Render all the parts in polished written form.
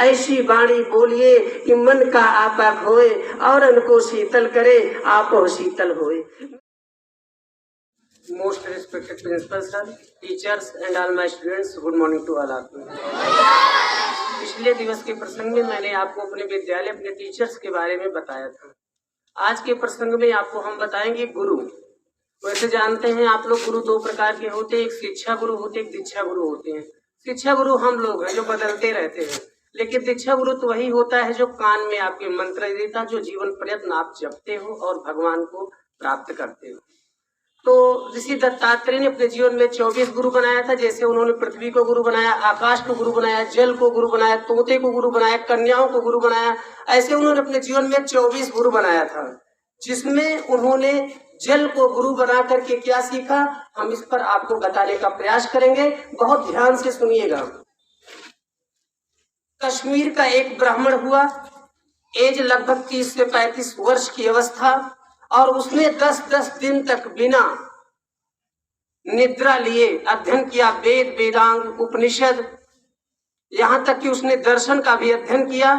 ऐसी वाणी बोलिए कि मन का आपा खोए और उनको शीतल करे आप हो शीतल होए। Most respected principal sir, teachers and all my students, good morning to all of you. पिछले दिवस के प्रसंग में मैंने आपको अपने विद्यालय, अपने टीचर्स के बारे में बताया था। आज के प्रसंग में आपको हम बताएंगे गुरु। वैसे जानते हैं आप लोग, गुरु दो प्रकार के होते हैं, एक शिक्षा गुरु होते हैं, एक दीक्षा गुरु होते हैं। शिक्षा गुरु हम लोग हैं जो बदलते रहते हैं, लेकिन दीक्षा गुरु तो वही होता है जो कान में आपके मंत्र देता, जो जीवन पर्यंत आप जपते हो और भगवान को प्राप्त करते हो। तो ऋषि दत्तात्रेय ने अपने जीवन में 24 गुरु बनाया था। जैसे उन्होंने पृथ्वी को गुरु बनाया, आकाश को गुरु बनाया, जल को गुरु बनाया, तोते को गुरु बनाया, कन्याओं को गुरु बनाया, ऐसे उन्होंने अपने जीवन में 24 गुरु बनाया था। जिसमें उन्होंने जल को गुरु बना करके क्या सीखा, हम इस पर आपको बताने का प्रयास करेंगे, बहुत ध्यान से सुनिएगा। कश्मीर का एक ब्राह्मण हुआ, एज लगभग 30 से 35 वर्ष की अवस्था, और उसने 10-10 दिन तक बिना निद्रा लिए अध्ययन किया, वेद, वेदांग, उपनिषद, यहाँ तक कि उसने दर्शन का भी अध्ययन किया।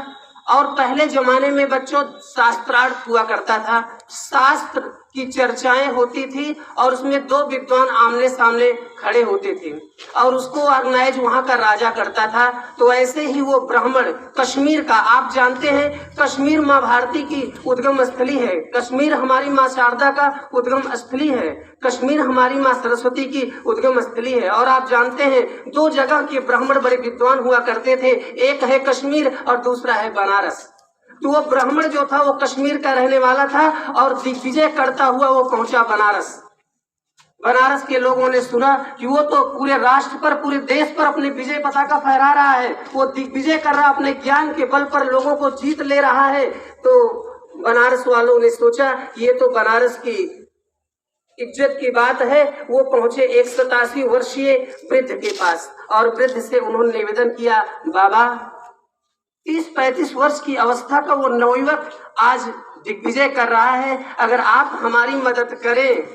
और पहले जमाने में बच्चों शास्त्रार्थ हुआ करता था, शास्त्र की चर्चाएं होती थी और उसमें दो विद्वान आमने सामने खड़े होते थे और उसको ऑर्गेनाइज वहां का राजा करता था। तो ऐसे ही वो ब्राह्मण कश्मीर का, आप जानते हैं कश्मीर माँ भारती की उद्गम स्थली है, कश्मीर हमारी माँ शारदा का उद्गम स्थली है, कश्मीर हमारी माँ सरस्वती की उद्गम स्थली है। और आप जानते हैं दो जगह के ब्राह्मण बड़े विद्वान हुआ करते थे, एक है कश्मीर और दूसरा है बनारस। तो वो ब्राह्मण जो था वो कश्मीर का रहने वाला था और दिग्विजय करता हुआ वो पहुंचा बनारस। बनारस के लोगों ने सुना कि वो तो पूरे राष्ट्र पर, पूरे देश पर अपने विजय पताका फहरा रहा है, वो दिग्विजय कर रहा, अपने ज्ञान के बल पर लोगों को जीत ले रहा है। तो बनारस वालों ने सोचा कि ये तो बनारस की इज्जत की बात है। वो पहुंचे एक 87 वर्षीय वृद्ध के पास और वृद्ध से उन्होंने निवेदन किया, बाबा 30-35 वर्ष की अवस्था का वो नवयुवक आज दिग्विजय कर रहा है, अगर आप हमारी मदद करें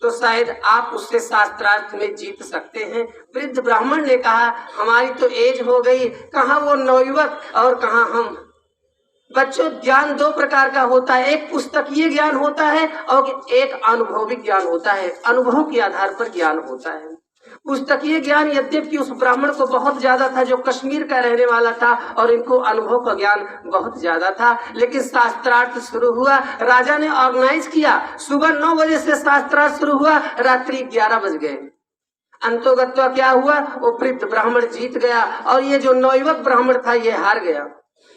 तो शायद आप उससे शास्त्रार्थ में जीत सकते हैं। वृद्ध ब्राह्मण ने कहा, हमारी तो एज हो गई, कहाँ वो नवयुवक और कहाँ हम। बच्चों ज्ञान दो प्रकार का होता है, एक पुस्तकीय ज्ञान होता है और एक अनुभविक ज्ञान होता है, अनुभव के आधार पर ज्ञान होता है। पुस्तकीय ज्ञान यद्यपि उस ब्राह्मण को बहुत ज्यादा था जो कश्मीर का रहने वाला था और इनको अनुभव का ज्ञान बहुत ज्यादा था, लेकिन शास्त्रार्थ शुरू हुआ, राजा ने ऑर्गेनाइज किया, सुबह 9 बजे से शास्त्रार्थ शुरू हुआ, रात्रि 11 बज गए। अंतोगत्वा क्या हुआ, वो वृद्ध ब्राह्मण जीत गया और ये जो नवयुवक ब्राह्मण था ये हार गया।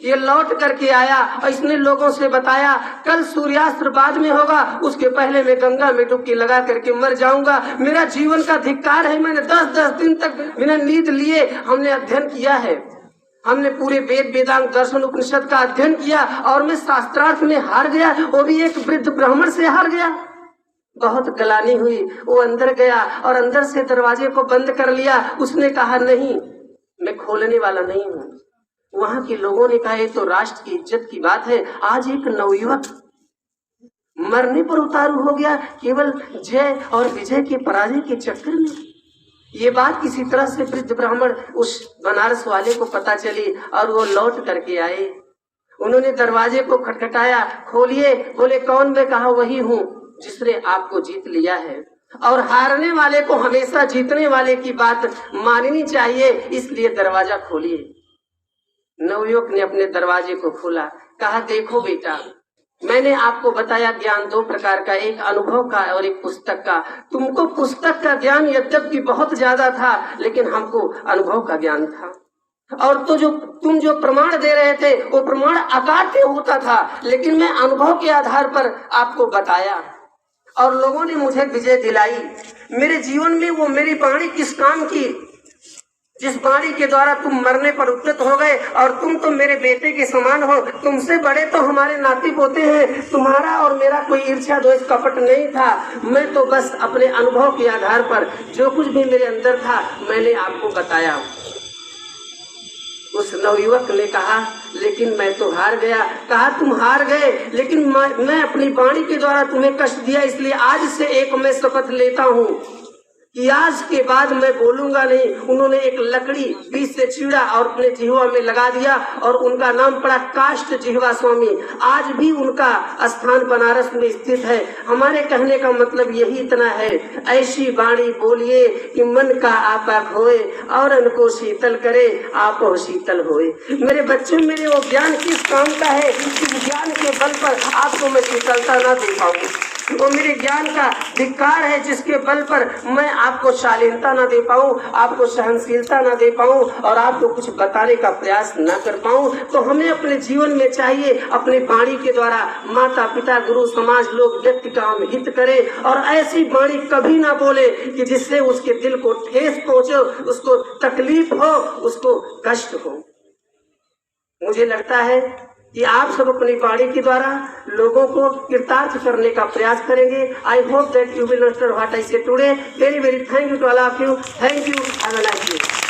ये लौट करके आया और इसने लोगों से बताया, कल सूर्यास्त बाद में होगा, उसके पहले मैं गंगा में डुबकी लगा करके मर जाऊंगा। मेरा जीवन का धिक्कार है, मैंने 10-10 दिन तक बिना नींद लिए हमने अध्ययन किया है, हमने पूरे वेद, वेदांग, दर्शन, उपनिषद का अध्ययन किया और मैं शास्त्रार्थ में हार गया, वो भी एक वृद्ध ब्राह्मण से हार गया। बहुत गलानी हुई, वो अंदर गया और अंदर से दरवाजे को बंद कर लिया। उसने कहा, नहीं, मैं खोलने वाला नहीं हूँ। वहां के लोगों ने कहा, ये तो राष्ट्र की इज्जत की बात है, आज एक नवयुवक मरने पर उतारू हो गया केवल जय और विजय के पराजय के चक्कर में। ये बात किसी तरह से वृद्ध ब्राह्मण उस बनारस वाले को पता चली और वो लौट करके आए। उन्होंने दरवाजे को खटखटाया, खोलिए। बोले, कौन? मैं कहा, वही हूँ जिसने आपको जीत लिया है और हारने वाले को हमेशा जीतने वाले की बात माननी चाहिए, इसलिए दरवाजा खोलिए। नवयुवक ने अपने दरवाजे को खोला, कहा, देखो बेटा, मैंने आपको बताया ज्ञान दो प्रकार का, एक अनुभव का और एक पुस्तक का। तुमको पुस्तक का ज्ञान यद्यपि बहुत ज्यादा था, लेकिन हमको अनुभव का ज्ञान था। और तो तुम जो प्रमाण दे रहे थे वो प्रमाण अकाट्य होता था, लेकिन मैं अनुभव के आधार पर आपको बताया और लोगों ने मुझे विजय दिलाई। मेरे जीवन में वो मेरी वाणी किस काम की, जिस वाणी के द्वारा तुम मरने पर उद्यत हो गए और तुम तो मेरे बेटे के समान हो, तुमसे बड़े तो हमारे नाती पोते हैं। तुम्हारा और मेरा कोई ईर्ष्या द्वेष कपट नहीं था, मैं तो बस अपने अनुभव के आधार पर जो कुछ भी मेरे अंदर था मैंने आपको बताया। उस नवयुवक ने कहा, लेकिन मैं तो हार गया। कहा, तुम हार गए, लेकिन मैं अपनी वाणी के द्वारा तुम्हें कष्ट दिया, इसलिए आज से एक मैं शपथ लेता हूँ कि आज के बाद मैं बोलूंगा नहीं। उन्होंने एक लकड़ी बीच से चीरा और अपने जिह्वा में लगा दिया और उनका नाम पड़ा काष्ठ जिह्वा स्वामी। आज भी उनका स्थान बनारस में स्थित है। हमारे कहने का मतलब यही इतना है, ऐसी वाणी बोलिए कि मन का आपा खोए और उनको शीतल करे आपो शीतल होए। मेरे बच्चों, मेरे वो ज्ञान किस काम का है कि ज्ञान के बल पर आपको मैं शीतलता ना दे पाऊँ। वो मेरे ज्ञान का धिक्कार है जिसके बल पर मैं आपको शालीनता ना दे पाऊँ, आपको सहनशीलता ना दे पाऊँ और आपको कुछ बताने का प्रयास ना कर पाऊँ। तो हमें अपने जीवन में चाहिए अपनी वाणी के द्वारा माता पिता गुरु समाज लोग व्यक्ति का हम हित करें और ऐसी वाणी कभी ना बोले कि जिससे उसके दिल को ठेस पहुंचे, उसको तकलीफ हो, उसको कष्ट हो। मुझे लगता है कि आप सब अपनी वाणी के द्वारा लोगों को कृतार्थ करने का प्रयास करेंगे। I hope that you will understand what I say today. Very very thank you to all of you. Thank you. Have a nice day.